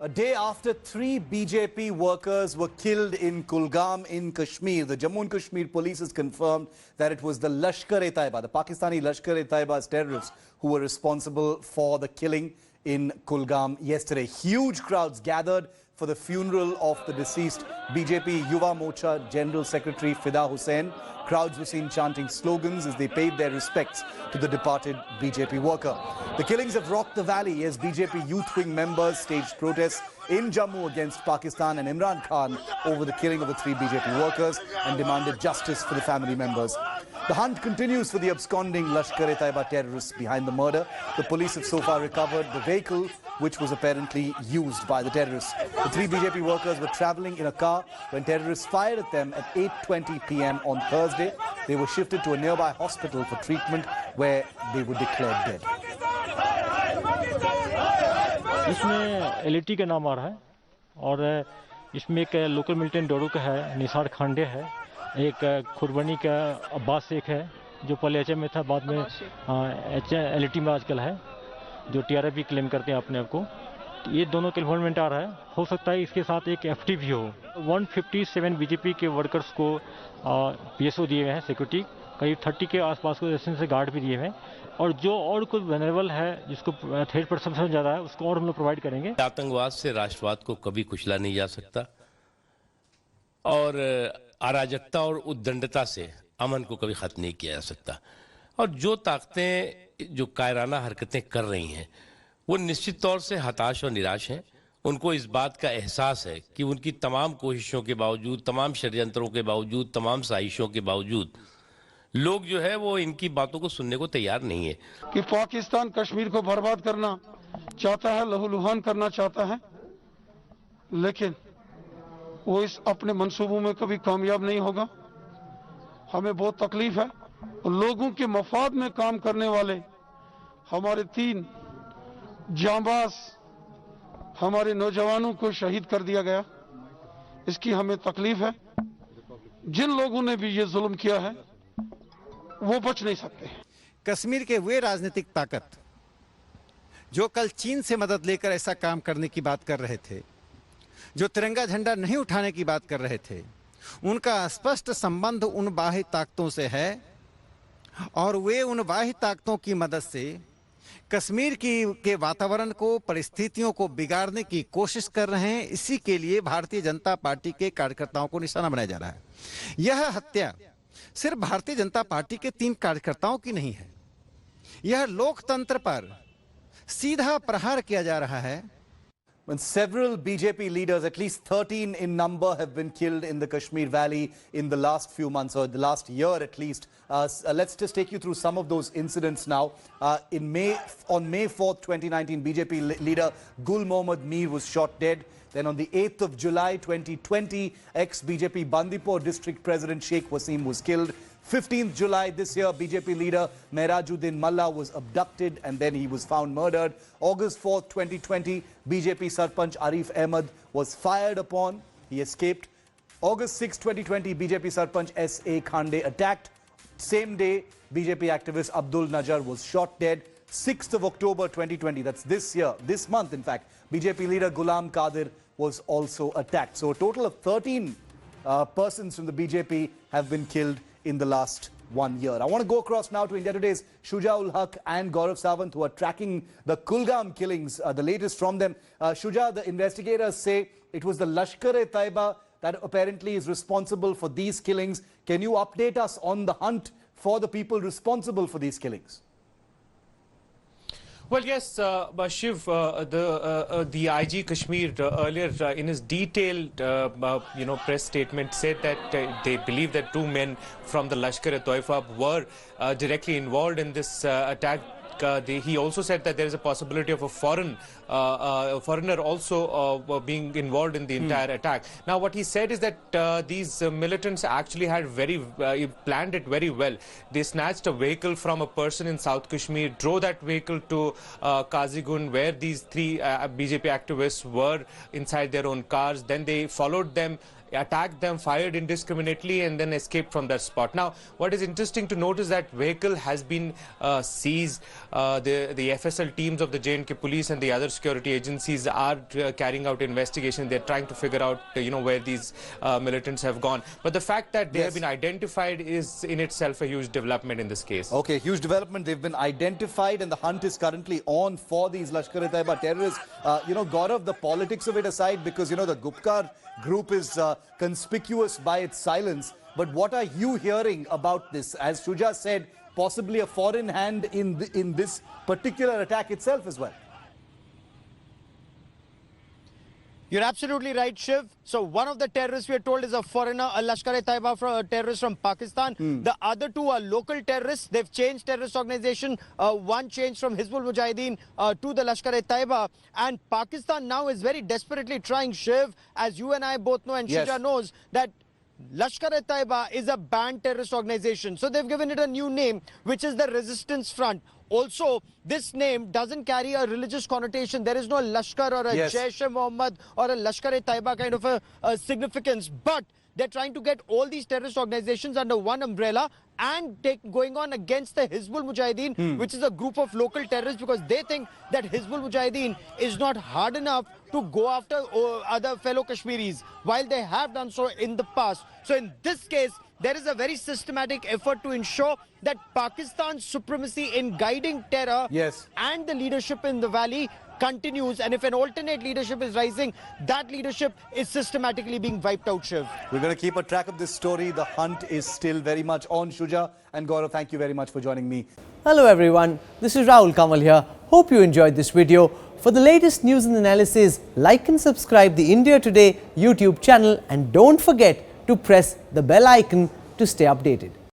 A day after 3 BJP workers were killed in Kulgam in Kashmir, the Jammu and Kashmir police has confirmed that it was the Lashkar-e-Taiba, the Pakistani Lashkar-e-Taiba's terrorists who were responsible for the killing in Kulgam yesterday. Huge crowds gathered for the funeral of the deceased BJP Yuva Morcha General Secretary Fida Hussain. Crowds were seen chanting slogans as they paid their respects to the departed BJP worker. The killings have rocked the valley as BJP youth wing members staged protests in Jammu against Pakistan and Imran Khan over the killing of the 3 BJP workers and demanded justice for the family members. The hunt continues for the absconding Lashkar-e-Taiba terrorists behind the murder. The police have so far recovered the vehicle which was apparently used by the terrorists. The 3 BJP workers were travelling in a car when terrorists fired at them at 8:20 p.m. on Thursday. They were shifted to a nearby hospital for treatment where they were declared dead. इसमें LET का नाम आ रहा है और इसमें एक local militant डोडो का है, निसार खांडे है, एक खुरबनी का अब्बास शेख है जो पहले एचएम में था, बाद में एलईटी में आजकल है, जो टीआरपी क्लेम करते हैं अपने आप को. ये दोनों के इन्वॉल्वमेंट आ रहा है. हो सकता है इसके साथ एक एफटी भी हो. 157 बीजेपी के वर्कर्स को पीएसओ दिए हुए हैं, सिक्योरिटी करीब 30 के आसपास को से गार्ड भी दिए हुए हैं, और जो और कोई वेनरेबल है जिसको थ्रेट परसेप्शन ज़्यादा है उसको और हम लोग प्रोवाइड करेंगे. आतंकवाद से राष्ट्रवाद को कभी कुचला नहीं जा सकता और अराजकता और उद्दंडता से अमन को कभी खत्म नहीं किया जा सकता. और जो ताकतें जो कायराना हरकतें कर रही हैं वो निश्चित तौर से हताश और निराश हैं. उनको इस बात का एहसास है कि उनकी तमाम कोशिशों के बावजूद, तमाम षड्यंत्रों के बावजूद, तमाम साजिशों के बावजूद लोग जो है वो इनकी बातों को सुनने को तैयार नहीं है. कि पाकिस्तान कश्मीर को बर्बाद करना चाहता है, लहूलुहान करना चाहता है, लेकिन वो इस अपने मंसूबों में कभी कामयाब नहीं होगा. हमें बहुत तकलीफ है. लोगों के मफाद में काम करने वाले हमारे 3 जांबाज हमारे नौजवानों को शहीद कर दिया गया. इसकी हमें तकलीफ है. जिन लोगों ने भी ये जुल्म किया है वो बच नहीं सकते. कश्मीर के वे राजनीतिक ताकत जो कल चीन से मदद लेकर ऐसा काम करने की बात कर रहे थे, जो तिरंगा झंडा नहीं उठाने की बात कर रहे थे, उनका स्पष्ट संबंध उन बाह्य ताकतों से है और वे उन बाह्य ताकतों की मदद से कश्मीर के वातावरण को, परिस्थितियों को बिगाड़ने की कोशिश कर रहे हैं. इसी के लिए भारतीय जनता पार्टी के कार्यकर्ताओं को निशाना बनाया जा रहा है. यह हत्या सिर्फ भारतीय जनता पार्टी के 3 कार्यकर्ताओं की नहीं है, यह लोकतंत्र पर सीधा प्रहार किया जा रहा है. When several BJP leaders, at least 13 in number, have been killed in the Kashmir Valley in the last few months, or the last year at least. Let's just take you through some of those incidents now. On May 4th, 2019, BJP leader Gul Mohammad Mir was shot dead. Then on the 8th of July 2020, ex-BJP Bandipur district president Sheikh Wasim was killed. 15th July this year, BJP leader Mehrajuddin Malla was abducted and then he was found murdered. August 4th, 2020, BJP Sarpanch Arif Ahmed was fired upon. He escaped. August 6th, 2020, BJP Sarpanch S.A. Khande attacked. Same day, BJP activist Abdul Najar was shot dead. 6th of October 2020, that's this year, this month in fact, BJP leader Ghulam Qadir was also attacked. So a total of 13 persons from the BJP have been killed in the last 1 year. I want to go across now to India Today's Shuja-ul Haq and Gaurav Sawant, who are tracking the Kulgam killings, the latest from them. Shuja, the investigators say it was the Lashkar-e-Taiba that apparently is responsible for these killings. Can you update us on the hunt for the people responsible for these killings? Well, yes, Shiv, the IG Kashmir earlier in his detailed, press statement said that they believe that 2 men from the Lashkar-e-Taiba were directly involved in this attack. He also said that there is a possibility of a foreigner also being involved in the entire attack. Now, what he said is that these militants actually had planned it very well. They snatched a vehicle from a person in South Kashmir, drove that vehicle to Kazigund, where these 3 BJP activists were inside their own cars. Then they followed them, attacked them, fired indiscriminately, and then escaped from that spot. Now, what is interesting to note is that vehicle has been seized. the FSL teams of the J&K police and the other security agencies are carrying out investigation. They're trying to figure out, where these militants have gone. But the fact that they have been identified is in itself a huge development in this case. Okay, huge development. They've been identified and the hunt is currently on for these Lashkar-e-Taiba terrorists. Gaurav, the politics of it aside, because, the Gupkar group is conspicuous by its silence. But what are you hearing about this? As Shuja said, possibly a foreign hand in this particular attack itself as well. You're absolutely right, Shiv. So one of the terrorists, we are told, is a foreigner, a Lashkar-e-Taiba terrorist from Pakistan. The other two are local terrorists. They've changed terrorist organization. One changed from Hizbul Mujahideen to the Lashkar-e-Taiba. And Pakistan now is very desperately trying, Shiv, as you and I both know, and Shuja knows, that Lashkar-e-Taiba is a banned terrorist organization. So they've given it a new name, which is the Resistance Front. Also, this name doesn't carry a religious connotation. There is no Lashkar or a Jaish-e-Mohammed or a Lashkar-e-Taiba kind of a significance. But they're trying to get all these terrorist organizations under one umbrella and going on against the Hizbul Mujahideen, which is a group of local terrorists, because they think that Hizbul Mujahideen is not hard enough to go after other fellow Kashmiris, while they have done so in the past. So in this case, there is a very systematic effort to ensure that Pakistan's supremacy in guiding terror and the leadership in the valley continues, and if an alternate leadership is rising, that leadership is systematically being wiped out, Shiv. We're going to keep a track of this story. The hunt is still very much on. Shuja and Gaurav, thank you very much for joining me. Hello everyone, this is Rahul Kamal here. Hope you enjoyed this video. For the latest news and analysis, like and subscribe the India Today YouTube channel, and don't forget to press the bell icon to stay updated.